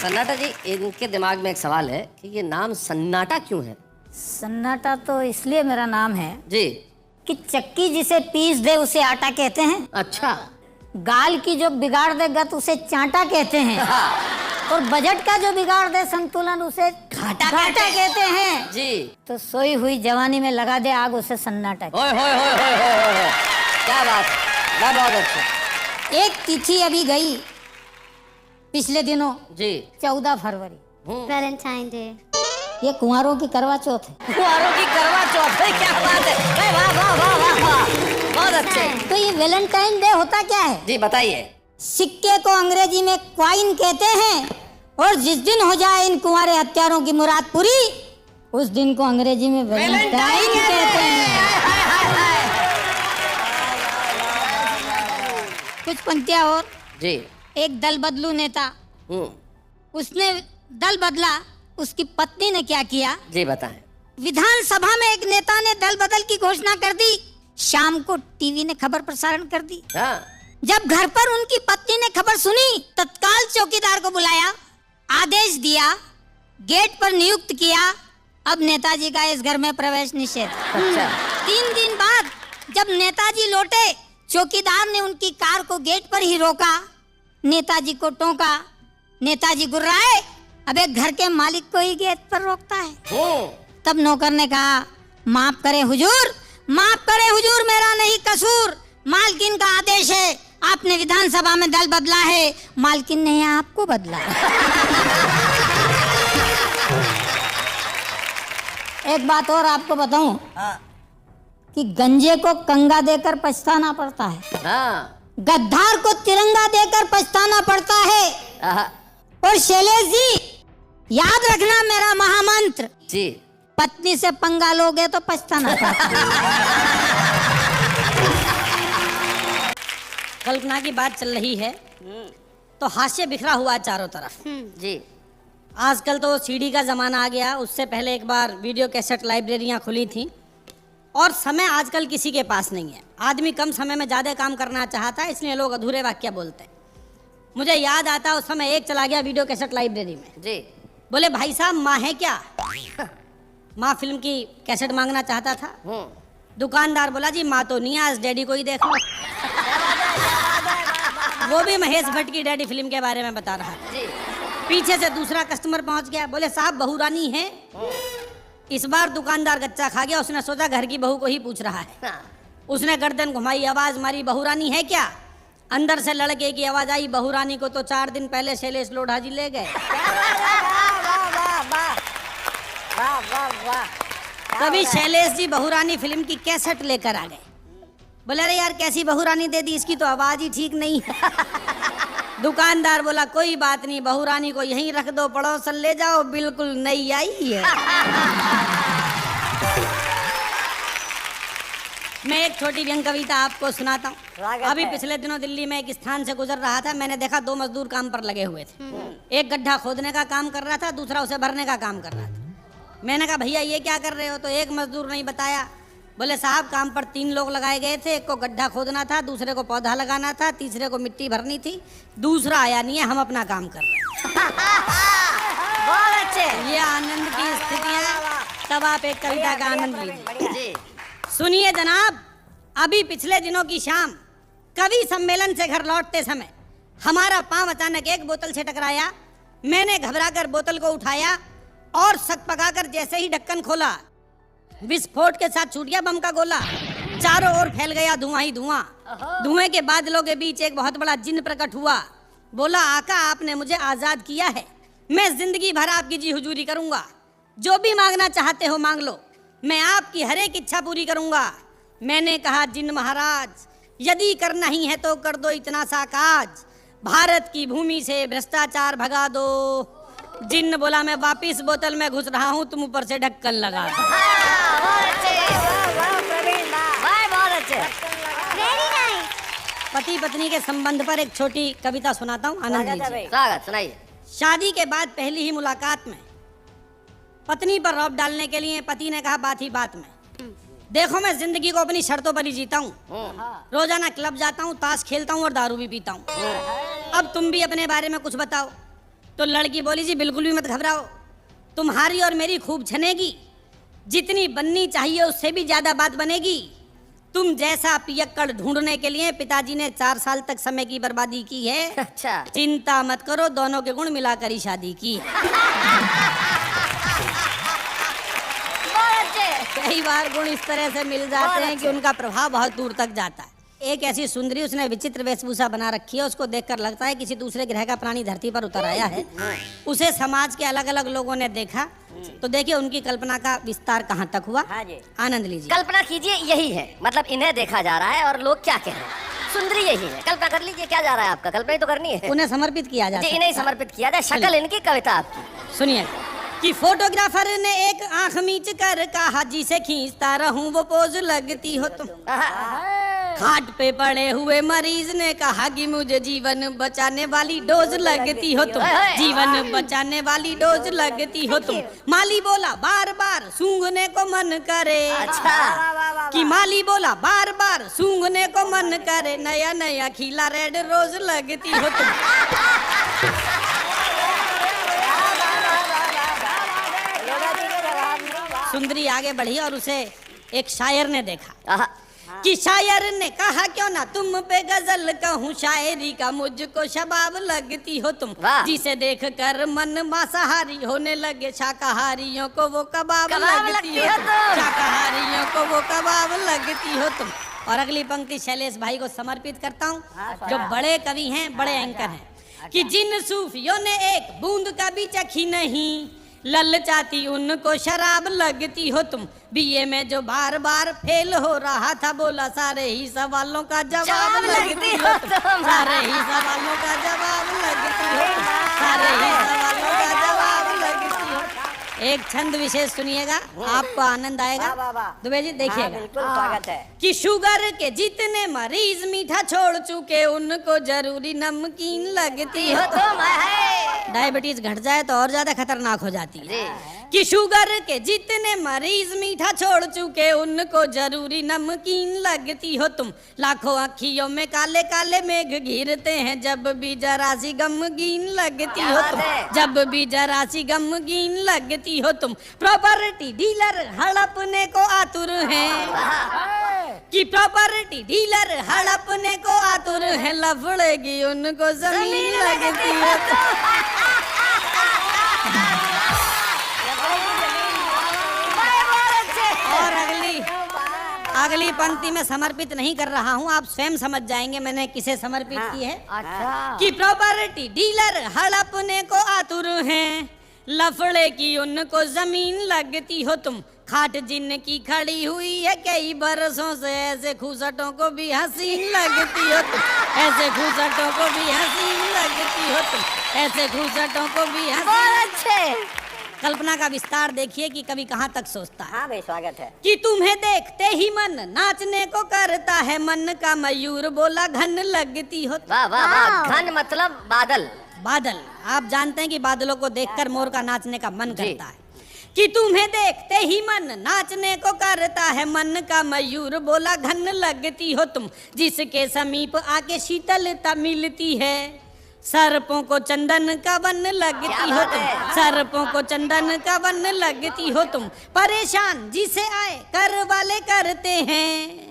सन्नाटा जी, इनके दिमाग में एक सवाल है कि ये नाम सन्नाटा क्यों है? सन्नाटा तो इसलिए मेरा नाम है जी कि चक्की जिसे पीस दे उसे आटा कहते हैं। अच्छा। गाल की जो बिगाड़ दे गत उसे चांटा कहते हैं। और बजट का जो बिगाड़ दे संतुलन उसे घाटा कहते हैं। जी। तो सोई हुई जवानी में लगा दे आग उसे सन्नाटा। ओए होए होए होए होए होए। क्या बात, बहुत अच्छा। एक तिथि अभी गई पिछले दिनों जी 14 फरवरी, वैलेंटाइन डे। ये कुंवारों की करवा चौथ है। कुंवारों की करवा चौथ है, क्या बात है। वाह वाह वाह वाह वाह, बहुत अच्छे। तो ये वैलेंटाइन डे होता क्या है? जी बताइए। सिक्के को अंग्रेजी में क्वाइन कहते हैं और जिस दिन हो जाए इन कुंवारे हत्यारों की मुराद पूरी उस दिन को अंग्रेजी में वैलेंटाइन कहते हैं। कुछ पंक्तियां और। जी। एक दल बदलू नेता, उसने दल बदला, उसकी पत्नी ने क्या किया? जी बताएं। विधानसभा में एक नेता ने दल बदल की घोषणा कर दी, शाम को टीवी ने खबर प्रसारण कर दी। हाँ। जब घर पर उनकी पत्नी ने खबर सुनी, तत्काल चौकीदार को बुलाया, आदेश दिया, गेट पर नियुक्त किया, अब नेताजी का इस घर में प्रवेश निषेध। अच्छा। 3 दिन बाद जब नेताजी लौटे, चौकीदार ने उनकी कार को गेट पर ही रोका, नेताजी को टोका, नेताजी गुर्राए, अब एक घर के मालिक को ही गेट पर रोकता है। तब नौकर ने कहा, माफ करे हुजूर, माफ करे हुजूर, मेरा नहीं कसूर, मालकिन का आदेश है, आपने विधानसभा में दल बदला है, मालकिन ने आपको बदला। एक बात और आपको बताऊं कि गंजे को कंगा देकर पछताना पड़ता है। हाँ। गद्दार को तिरंगा देकर पछताना पड़ता है। और शैलेश जी याद रखना मेरा महामंत्र जी, पत्नी से पंगा लोगे तो पछताना पड़ता है। कल्पना की बात चल रही है तो हास्य बिखरा हुआ है चारों तरफ। जी। आजकल तो सीडी का ज़माना आ गया, उससे पहले एक बार वीडियो कैसेट लाइब्रेरियां खुली थी और समय आजकल किसी के पास नहीं है। आदमी कम समय में ज़्यादा काम करना चाहता है, इसलिए लोग अधूरे वाक्य बोलते हैं। मुझे याद आता उस समय एक चला गया वीडियो कैसेट लाइब्रेरी में। जी। बोले भाई साहब माँ है क्या? माँ फिल्म की कैसेट मांगना चाहता था। दुकानदार बोला जी माँ तो नहीं, आज डैडी को ही देख लो। वो भी महेश भट्ट की डैडी फिल्म के बारे में बता रहा था। पीछे से दूसरा कस्टमर पहुंच गया, बोले साहब बहू रानी है। इस बार दुकानदार गच्चा खा गया, उसने सोचा घर की बहू को ही पूछ रहा है। उसने गर्दन घुमाई, आवाज मारी, बहू रानी है क्या? अंदर से लड़के की आवाज आई, बहू रानी को तो 4 दिन पहले शैलेश लोढ़ा जी ले गए। तभी शैलेश जी बहू रानी फिल्म की कैसेट लेकर आ गए। बोले अरे यार कैसी बहू रानी दे दी, इसकी तो आवाज ही ठीक नहीं है। दुकानदार बोला कोई बात नहीं, बहू रानी को यहीं रख दो, पड़ोसन ले जाओ, बिल्कुल नई आई है। मैं एक छोटी व्यंग कविता आपको सुनाता हूँ। अभी पिछले दिनों दिल्ली में एक स्थान से गुजर रहा था, मैंने देखा 2 मजदूर काम पर लगे हुए थे। एक गड्ढा खोदने का काम कर रहा था, दूसरा उसे भरने का काम कर रहा था। मैंने कहा भैया ये क्या कर रहे हो? तो एक मजदूर नहीं बताया। बोले साहब काम पर 3 लोग लगाए गए थे, एक को गड्ढा खोदना था, दूसरे को पौधा लगाना था, तीसरे को मिट्टी भरनी थी, दूसरा आया नहीं है, हम अपना काम कर रहे हैं। बहुत अच्छे। ये आनंद की स्थितियाँ, तब आप एक कविता का आनंद लीजिए। सुनिए जनाब, अभी पिछले दिनों की शाम कवि सम्मेलन से घर लौटते समय हमारा पांव अचानक एक बोतल से टकराया। मैंने घबराकर बोतल को उठाया और सकपकाकर जैसे ही ढक्कन खोला, विस्फोट के साथ छूट गया बम का गोला। चारों ओर फैल गया धुआं ही धुआं। धुएं के बादलों के बीच एक बहुत बड़ा जिन्न प्रकट हुआ। बोला आका आपने मुझे आजाद किया है, मैं जिंदगी भर आपकी जी हुजूरी करूंगा। जो भी मांगना चाहते हो मांग लो, मैं आपकी हर एक इच्छा पूरी करूंगा। मैंने कहा जिन्न महाराज यदि करना ही है तो कर दो इतना सा काज, भारत की भूमि से भ्रष्टाचार भगा दो। जिन्न बोला मैं वापिस बोतल में घुस रहा हूँ, तुम ऊपर से ढक्कन लगा दो। पति पत्नी के संबंध पर एक छोटी कविता सुनाता हूँ, आनंद लीजिए। सुनाइए। शादी के बाद पहली ही मुलाकात में पत्नी पर रौब डालने के लिए पति ने कहा बात ही बात में, देखो मैं जिंदगी को अपनी शर्तों पर ही जीता हूँ। रोजाना क्लब जाता हूँ, ताश खेलता हूँ और दारू भी पीता हूँ। अब तुम भी अपने बारे में कुछ बताओ। तो लड़की बोली जी बिल्कुल भी मत घबराओ, तुम्हारी और मेरी खूब छनेगी, जितनी बननी चाहिए उससे भी ज्यादा बात बनेगी। तुम जैसा पियक्कड़ ढूंढने के लिए पिताजी ने 4 साल तक समय की बर्बादी की है। अच्छा, चिंता मत करो, दोनों के गुण मिलाकर ही शादी की। कई बार गुण इस तरह से मिल जाते हैं कि उनका प्रभाव बहुत दूर तक जाता है। एक ऐसी सुंदरी, उसने विचित्र वेशभूषा बना रखी है, उसको देखकर लगता है किसी दूसरे ग्रह का प्राणी धरती पर उतर आया है। उसे समाज के अलग अलग लोगों ने देखा, तो देखिए उनकी कल्पना का विस्तार कहाँ तक हुआ। हाँ जी। आनंद लीजिए। कल्पना कीजिए यही है, मतलब इन्हें देखा जा रहा है और लोग क्या कह रहे हैं। सुंदरी यही है, कल्पना कर लीजिए क्या जा रहा है आपका, कल्पना ही तो करनी है। उन्हें समर्पित किया जाता जी, है। इन्हें समर्पित किया जाए। शक्ल इनकी, कविता आपकी। सुनिए कि फोटोग्राफर ने एक आंख मीच कर कहा, जिसे खींचता रहूं वो पोज लगती हो तुम। खाट पे पड़े हुए मरीज ने कहा कि मुझे जीवन बचाने वाली डोज लगती हो तुम, जीवन बचाने वाली डोज लगती हो तुम। माली बोला बार बार सूंघने को मन करे। अच्छा, कि माली बोला बार बार सूंघने को मन करे, नया नया खिला रेड रोज लगती हो तुम। सुंदरी आगे बढ़ी और उसे एक शायर ने देखा कि शायर ने कहा क्यों ना तुम पे गजल कहूँ, शायरी का मुझको शबाब लगती हो तुम। जिसे देख कर मन मांसाहारी होने लगे, शाकाहारियों को वो कबाब लगती हो तुम, शाकाहारियों को वो कबाब लगती हो तुम। और अगली पंक्ति शैलेश भाई को समर्पित करता हूँ, जो बड़े कवि हैं, बड़े एंकर हैं। कि जिन सूफियों ने एक बूंद का भी चखी नहीं, ललचाती उनको शराब लगती हो तुम। बीए में जो बार बार फेल हो रहा था, बोला सारे ही सवालों का जवाब लगती हो तुम, सारे ही सवालों का जवाब लगती हो तुम, सारे ही सवालों का जवाब लगती हो। एक छंद विशेष सुनिएगा, आपको आनंद आएगा। दुबे जी देखिएगा। बिल्कुल स्वागत है। कि शुगर के जितने मरीज मीठा छोड़ चुके, उनको जरूरी नमकीन लगती हो तुम। डायबिटीज घट जाए तो और ज्यादा खतरनाक हो जाती है। कि शुगर के जितने मरीज मीठा छोड़ चुके, उनको जरूरी नमकीन लगती हो तुम। लाखों अखियों में काले काले मेघ घिरते हैं, जब भी जरा सी गमगीन लगती हो तुम, जब भी जरा सी गमगीन लगती हो तुम। प्रॉपर्टी डीलर हड़पने को आतुर हैं, कि प्रॉपर्टी डीलर हड़पने को आतुर है, लफड़ेगी उनको जमीन लगती हो तुम। और अगली पंक्ति में समर्पित नहीं कर रहा हूँ, आप स्वयं समझ जाएंगे मैंने किसे समर्पित की है। अच्छा। कि प्रॉपर्टी डीलर हड़पने को आतुर हैं, लफड़े की उनको जमीन लगती हो तुम। खाट जिनकी खड़ी हुई है कई बरसों से, ऐसे खूसटों को भी हसीन लगती हो तुम, ऐसे खूसटों को भी हसीन लगती हो तुम, ऐसे खूसटों को भी बहुत अच्छे। कल्पना का विस्तार देखिए कि कवि कहाँ तक सोचता है। हाँ भाई स्वागत है। कि तुम्हें देखते ही मन नाचने को करता है, मन का मयूर बोला घन लगती हो। वाह वाह वाह। घन मतलब बादल। बादल, आप जानते हैं कि बादलों को देखकर मोर का नाचने का मन करता है। कि तुम्हें देखते ही मन नाचने को करता है, मन का मयूर बोला घन लगती हो तुम। जिसके समीप आके शीतलता मिलती है, सर्पों को चंदन का वन लगती हो तुम, सर्पों को चंदन का वन लगती हो तुम। परेशान जिसे आए कर वाले करते हैं,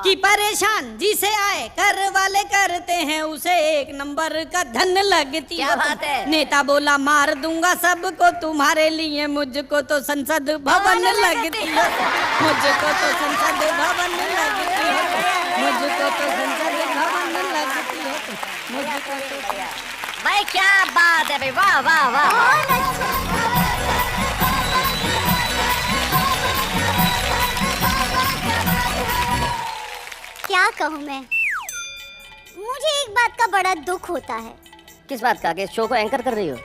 कि परेशान जिसे आए कर वाले करते हैं, उसे एक नंबर का धन लगती हो तुम। नेता बोला मार दूंगा सबको तुम्हारे लिए, मुझको तो संसद भवन लगती हो, मुझको तो संसद भवन लगती हो, मुझको तो संसद भवन लगती हो, मुझको तो। भाई क्या बात है भाई, वाह वाह वाह। क्या कहूँ मैं, मुझे एक बात का बड़ा दुख होता है। किस बात का? कि शो को एंकर कर रही हो?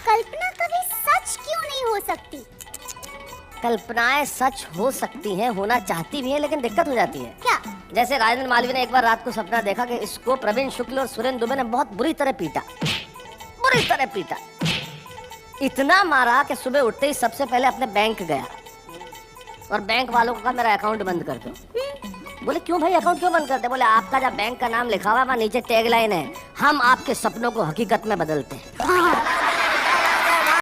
कल्पना कभी सच क्यों नहीं हो सकती? कल्पनाएं सच हो सकती हैं, होना चाहती भी हैं, लेकिन दिक्कत हो जाती है। क्या? जैसे राजेंद्र मालवीय ने एक बार रात को सपना देखा कि इसको प्रवीण शुक्ल और सुरेंद्र दुबे ने बहुत बुरी तरह पीटा, बुरी तरह पीटा, इतना मारा कि सुबह उठते ही सबसे पहले अपने बैंक गया और बैंक वालों को कहा मेरा अकाउंट बंद कर दो। बोले क्यों भाई, अकाउंट क्यों बंद करते? बोले आपका जब बैंक का नाम लिखा हुआ है वहाँ नीचे टैगलाइन है, हम आपके सपनों को हकीकत में बदलते हैं।